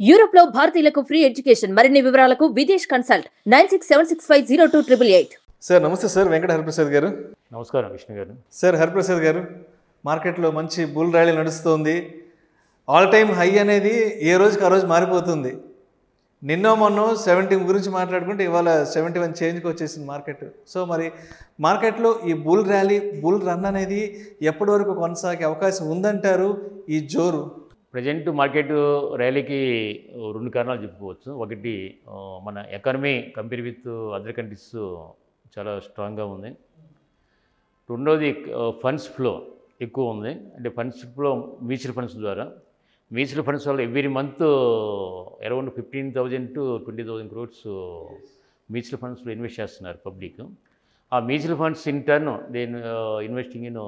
Europe లో భారతీయులకు free education. మరిన్ని వివరాలకు విదేశ్ కన్సల్ట్ 9676502888. సార్ నమస్తే సార్, వెంకట హరిప్రసాద్ గారు. నమస్కారం విష్ణు గారు. సార్ హరిప్రసాద్ గారు, మార్కెట్లో మంచి బుల్ ర్యాలీ నడుస్తుంది. ఆల్ టైమ్ హై అనేది ఏ రోజుకి ఆ రోజు మారిపోతుంది. నిన్న మొన్న 70 గురించి మాట్లాడుకుంటే ఇవాళ 71 చేంజ్కి వచ్చేసింది మార్కెట్. సో మరి మార్కెట్లో ఈ బుల్ ర్యాలీ, బుల్ రన్ అనేది ఎప్పటి వరకు కొనసాగే అవకాశం ఉందంటారు? ఈ జోరు ప్రజెంట్ మార్కెట్ ర్యాలీకి రెండు కారణాలు చెప్పుకోవచ్చు. ఒకటి, మన economy compare with other countries చాలా స్ట్రాంగ్గా ఉంది. రెండోది, ఫండ్స్ ఫ్లో ఎక్కువ ఉంది. అంటే ఫండ్స్ ఫ్లో మ్యూచువల్ ఫండ్స్ ద్వారా, మ్యూచువల్ ఫండ్స్ వల్ల every month around 15,000 to 20,000 crores mutual ఫండ్స్లో ఇన్వెస్ట్ చేస్తున్నారు పబ్లిక్. ఆ మ్యూచువల్ ఫండ్స్ ఇన్ టర్న్ దేని ఇన్వెస్టింగ్ ఇన్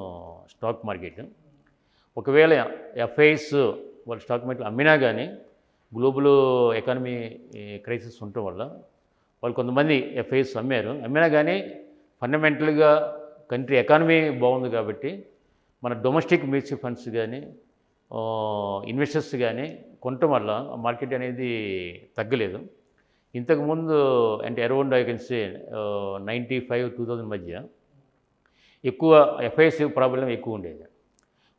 స్టాక్ మార్కెట్. ఒకవేళ ఎఫ్ఐఎస్ వాళ్ళు స్టాక్ మార్కెట్ అమ్మినా కానీ గ్లోబల్ ఎకానమీ క్రైసిస్ ఉండటం వల్ల వాళ్ళు కొంతమంది ఎఫ్ఐఎస్ అమ్మినా కానీ ఫండమెంటల్గా కంట్రీ ఎకానమీ బాగుంది కాబట్టి మన డొమెస్టిక్ మ్యూచువల్ ఫండ్స్ కానీ ఇన్వెస్టర్స్ కానీ కొనటం వల్ల మార్కెట్ అనేది తగ్గలేదు. ఇంతకుముందు అంటే అరౌండ్ ఐ కెన్ సే 95-2000 మధ్య ఎక్కువ ఎఫ్ఐఎస్ ప్రాబ్లం ఎక్కువ ఉండేది.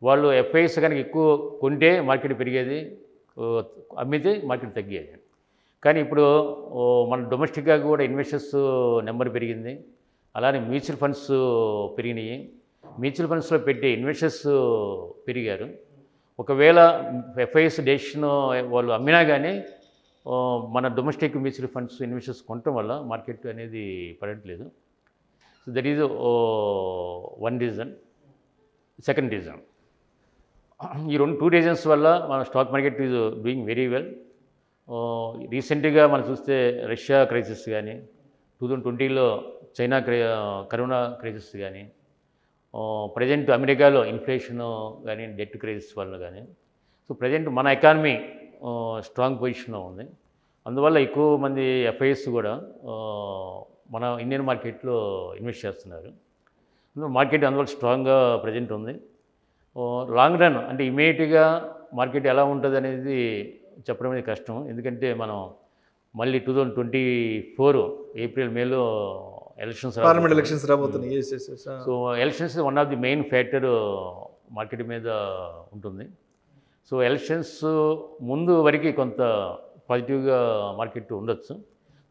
వాళ్ళు ఎఫ్ఐఎస్ కనుక ఎక్కువ కొంటే మార్కెట్ పెరిగేది, అమ్మితే మార్కెట్ తగ్గేది. కానీ ఇప్పుడు మన డొమెస్టిక్గా కూడా ఇన్వెస్టర్స్ నెంబర్ పెరిగింది, అలానే మ్యూచువల్ ఫండ్స్ పెరిగినాయి. మ్యూచువల్ ఫండ్స్లో పెట్టే ఇన్వెస్టర్స్ పెరిగారు. ఒకవేళ ఎఫ్ఐఎస్ డెసిషన్ వాళ్ళు అమ్మినా కానీ మన డొమెస్టిక్ మ్యూచువల్ ఫండ్స్ ఇన్వెస్టర్స్ కొనటం వల్ల మార్కెట్ అనేది పడట్లేదు. So that is one reason. Second reason, ఈ టూ రీజన్స్ వల్ల మన stock market is doing very well. రీసెంట్గా మనం చూస్తే రష్యా క్రైసిస్ కానీ, 2020లో చైనా కరోనా క్రైసిస్ కానీ, ప్రజెంట్ అమెరికాలో ఇన్ఫ్లేషన్ కానీ, డెట్ క్రైసిస్ వల్ల కానీ, సో ప్రజెంట్ మన ఎకానమీ స్ట్రాంగ్ పొజిషన్లో ఉంది. అందువల్ల ఎక్కువ మంది ఎఫ్ఐఎస్ కూడా మన ఇండియన్ మార్కెట్లో ఇన్వెస్ట్ చేస్తున్నారు. మార్కెట్ అందువల్ల స్ట్రాంగ్గా ప్రజెంట్ ఉంది. లాంగ్ రన్ అంటే ఇమీడియట్గా మార్కెట్ ఎలా ఉంటుంది అనేది చెప్పడం అనేది కష్టం. ఎందుకంటే మనం మళ్ళీ 2024 ఏప్రిల్ మేలో పార్లమెంట్ ఎలక్షన్స్ రాబోతున్నాయి. So elections one of the main factor market మీద ఉంటుంది. సో ఎలక్షన్స్ ముందు వరకు కొంత పాజిటివ్గా మార్కెట్ ఉండొచ్చు,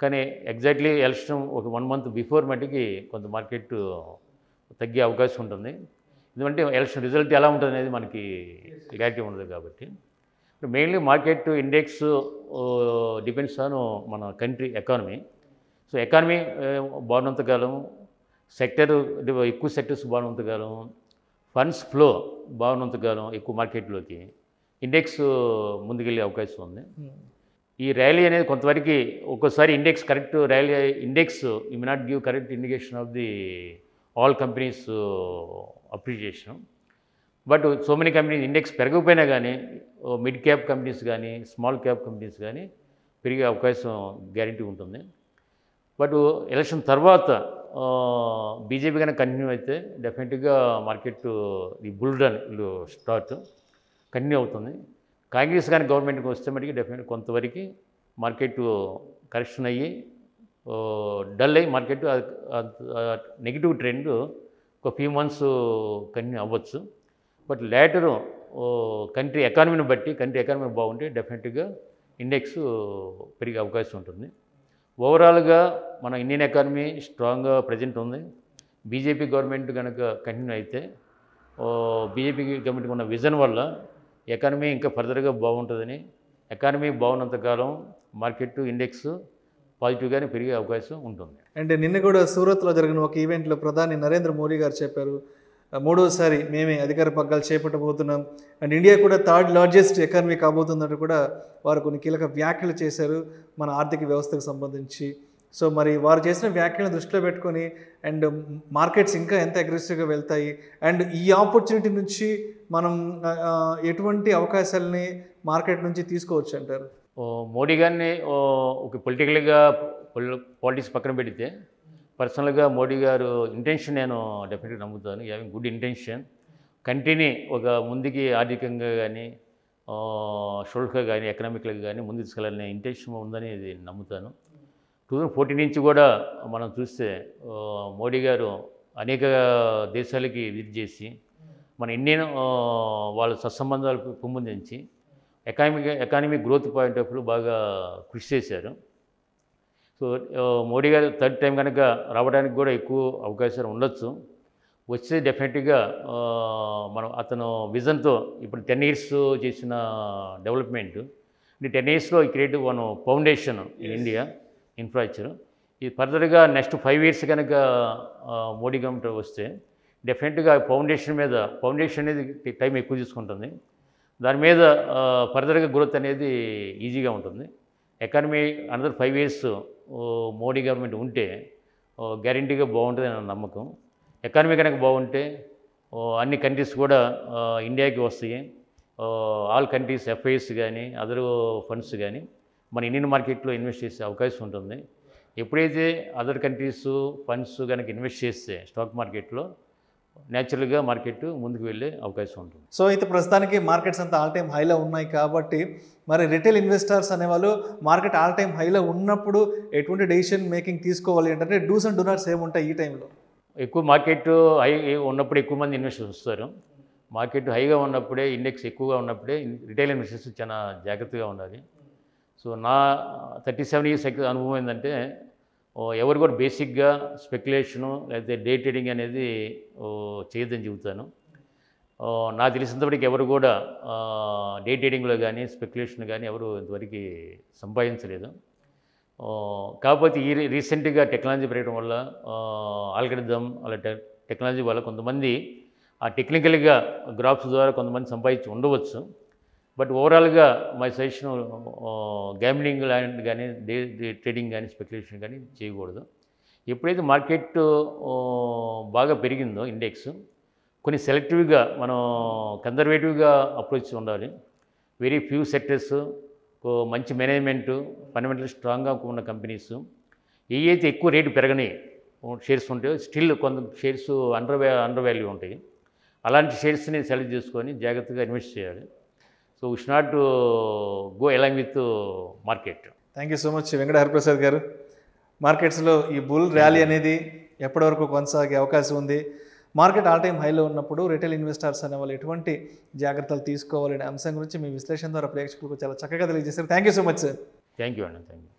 కానీ ఎగ్జాక్ట్లీ ఎలక్షన్ ఒక 1 month బిఫోర్ మటుకి కొంత మార్కెట్ తగ్గే అవకాశం ఉంటుంది. ఎందుకంటే ఎలక్షన్ రిజల్ట్ ఎలా ఉంటుంది అనేది మనకి క్లారిటీ ఉండదు కాబట్టి. Mainly market index depends on మన కంట్రీ ఎకానమీ. సో ఎకానమీ బాగున్నంతకాలం, ఎక్కువ సెక్టర్స్ బాగున్నంతకాలం, ఫండ్స్ ఫ్లో బాగున్నంతకాలం ఎక్కువ మార్కెట్లోకి ఇండెక్స్ ముందుకెళ్ళే అవకాశం ఉంది. ఈ ర్యాలీ అనేది కొంతవరకు ఒక్కోసారి index correct rally index you may not give correct indication of the all companies appreciation. But so many companies index పెరగకపోయినా కానీ మిడ్ క్యాప్ కంపెనీస్ కానీ, స్మాల్ క్యాప్ కంపెనీస్ కానీ పెరిగే అవకాశం గ్యారంటీ ఉంటుంది. బట్ ఎలక్షన్ తర్వాత బీజేపీ కనుక కంటిన్యూ అయితే డెఫినెట్గా మార్కెట్ ఈ బుల్ రన్ స్టార్ట్ కంటిన్యూ అవుతుంది. కాంగ్రెస్ కానీ గవర్నమెంట్కి వస్తే మటుకు డెఫినెట్గా కొంతవరకు మార్కెట్ కరెక్షన్ అయ్యి డల్ అయ్యి మార్కెట్ నెగిటివ్ ట్రెండ్ ఒక ఫ్యూ మంత్స్ కంటిన్యూ అవ్వచ్చు. బట్ లేటరు కంట్రీ ఎకానమీని బట్టి, కంట్రీ ఎకానమీ బాగుంటే డెఫినెట్గా ఇండెక్స్ పెరిగే అవకాశం ఉంటుంది. ఓవరాల్గా మన ఇండియన్ ఎకానమీ స్ట్రాంగ్గా ప్రజెంట్ ఉంది. బీజేపీ గవర్నమెంట్ కనుక కంటిన్యూ అయితే బీజేపీ గవర్నమెంట్కి ఉన్న విజన్ వల్ల ఎకానమీ ఇంకా ఫర్దర్గా బాగుంటుందని, ఎకానమీ బాగున్నంతకాలం మార్కెట్ ఇండెక్స్ పాజిటివ్గానే పెరిగే అవకాశం ఉంటుంది. అంటే నిన్న కూడా సూరత్లో జరిగిన ఒక ఈవెంట్లో ప్రధాని నరేంద్ర మోడీ గారు చెప్పారు, 3వసారి మేమే అధికార పగ్గాలు చేపట్టబోతున్నాం అండ్ ఇండియా కూడా 3rd లార్జెస్ట్ ఎకానమీ కాబోతుందంటూ కూడా వారు కొన్ని కీలక వ్యాఖ్యలు చేశారు మన ఆర్థిక వ్యవస్థకు సంబంధించి. సో మరి వారు చేసిన వ్యాఖ్యలను దృష్టిలో పెట్టుకొని అండ్ మార్కెట్స్ ఇంకా ఎంత అగ్రెసివ్గా వెళ్తాయి అండ్ ఈ ఆపర్చునిటీ నుంచి మనం ఎటువంటి అవకాశాలని మార్కెట్ నుంచి తీసుకోవచ్చు అంటారు? మోడీ గారిని ఒక పాలిటిక్స్ పక్కన పెడితే పర్సనల్గా మోడీ గారు ఇంటెన్షన్ నేను డెఫినెట్గా నమ్ముతాను. హ్యావింగ్ గుడ్ ఇంటెన్షన్, కంట్రీని ఒక ముందుకి ఆర్థికంగా కానీ సోషల్గా కానీ ఎకనామిక్గా కానీ ముందు తీసుకెళ్ళాలనే ఇంటెన్షన్ ఉందని ఇది నమ్ముతాను. 2014 నుంచి కూడా మనం చూస్తే మోడీ గారు అనేక దేశాలకి విజిట్ చేసి మన ఇండియన్ వాళ్ళ సత్సంబంధాలు పెంపొందించి economy growth point of view బాగా కృషి చేశారు. సో మోడీ గారు థర్డ్ టైం కనుక రావడానికి కూడా ఎక్కువ అవకాశాలు ఉండొచ్చు. వచ్చే డెఫినెట్గా మనం అతను విజన్తో ఇప్పుడు 10 years చేసిన డెవలప్మెంట్ ఈ 10 yearsలో ఈ create one foundation in India infrastructure. ఇది ఫర్దర్గా నెక్స్ట్ 5 years కనుక మోడీ గవర్నమెంట్ వస్తే డెఫినెట్గా ఫౌండేషన్ అనేది టైం ఎక్కువ తీసుకుంటుంది. దాని మీద ఫర్దర్గా గ్రోత్ అనేది ఈజీగా ఉంటుంది. Economy another 5 years Modi government ఉంటే గ్యారంటీగా బాగుంటుంది అనే నమ్మకం. ఎకానమీ కనుక బాగుంటే అన్ని కంట్రీస్ కూడా ఇండియాకి వస్తాయి. ఆల్ కంట్రీస్ ఎఫ్ఐఎస్ కానీ అదర్ ఫండ్స్ కానీ మన ఇండియన్ మార్కెట్లో ఇన్వెస్ట్ చేసే అవకాశం ఉంటుంది. ఎప్పుడైతే అదర్ కంట్రీస్ ఫండ్స్ కనుక ఇన్వెస్ట్ చేస్తే స్టాక్ మార్కెట్లో న్యాచురల్గా మార్కెట్ ముందుకు వెళ్ళే అవకాశం ఉంటుంది. సో అయితే ప్రస్తుతానికి మార్కెట్స్ అంతా ఆల్ టైమ్ హైలో ఉన్నాయి కాబట్టి మరి రిటైల్ ఇన్వెస్టర్స్ అనేవాళ్ళు మార్కెట్ ఆల్ టైమ్ హైలో ఉన్నప్పుడు ఎటువంటి డెసిషన్ మేకింగ్ తీసుకోవాలి అంటే డూస్ అండ్ డూ నాట్స్ ఏముంటాయి ఈ టైంలో? ఎక్కువ మార్కెట్ హై ఉన్నప్పుడు ఎక్కువ మంది ఇన్వెస్టర్స్ వస్తారు. మార్కెట్ హైగా ఉన్నప్పుడే ఇండెక్స్ ఎక్కువగా ఉన్నప్పుడే రిటైల్ ఇన్వెస్టర్స్ చాలా జాగ్రత్తగా ఉండాలి. సో నా 37 years అనుభవం ఏంటంటే ఎవరు కూడా బేసిక్గా స్పెక్యులేషను లేకపోతే డే ట్రేడింగ్ అనేది చేయొద్దని చెబుతాను. నాకు తెలిసినంతవరకు ఎవరు కూడా డే ట్రేడింగ్లో కానీ స్పెక్యులేషన్ కానీ ఎవరు ఇంతవరకు సంపాదించలేదు. కాకపోతే రీసెంట్గా టెక్నాలజీ పెరగడం వల్ల ఆల్గరిథం అలా టెక్నాలజీ వల్ల కొంతమంది ఆ టెక్నికల్గా గ్రాఫ్స్ ద్వారా కొంతమంది సంపాదించి ఉండవచ్చు. బట్ ఓవరాల్గా మై సజెషన్ గ్యామ్లింగ్ లాంటి కానీ డే ట్రేడింగ్ కానీ స్పెక్యులేషన్ కానీ చేయకూడదు. ఎప్పుడైతే మార్కెట్ బాగా పెరిగిందో ఇండెక్స్ కొన్ని సెలెక్టివ్గా మనం కన్జర్వేటివ్గా అప్రోచ్ ఉండాలి. వెరీ ఫ్యూ సెక్టర్స్ మంచి మేనేజ్మెంటు ఫండమెంటల్ స్ట్రాంగ్గా ఉన్న కంపెనీస్ ఏవైతే ఎక్కువ రేటు పెరగని షేర్స్ ఉంటాయో స్టిల్ కొంత షేర్స్ అండర్ వాల్యూ ఉంటాయి. అలాంటి షేర్స్ని సెలెక్ట్ చేసుకొని జాగ్రత్తగా ఇన్వెస్ట్ చేయాలి. So we should not go along with market. Thank you so much Venkata Hariprasad గారు. మార్కెట్స్లో ఈ బుల్ ర్యాలీ అనేది ఎప్పటి వరకు కొనసాగే అవకాశం ఉంది, మార్కెట్ ఆల్ టైమ్ హైలో ఉన్నప్పుడు రిటైల్ ఇన్వెస్టర్స్ అనే వాళ్ళు ఎటువంటి జాగ్రత్తలు తీసుకోవాలనే అంశం గురించి మీ విశ్లేషణ ద్వారా ప్రేక్షకులకు చాలా చక్కగా తెలియజేశారు. Thank you so much sir. Thank you అండి. Thank you.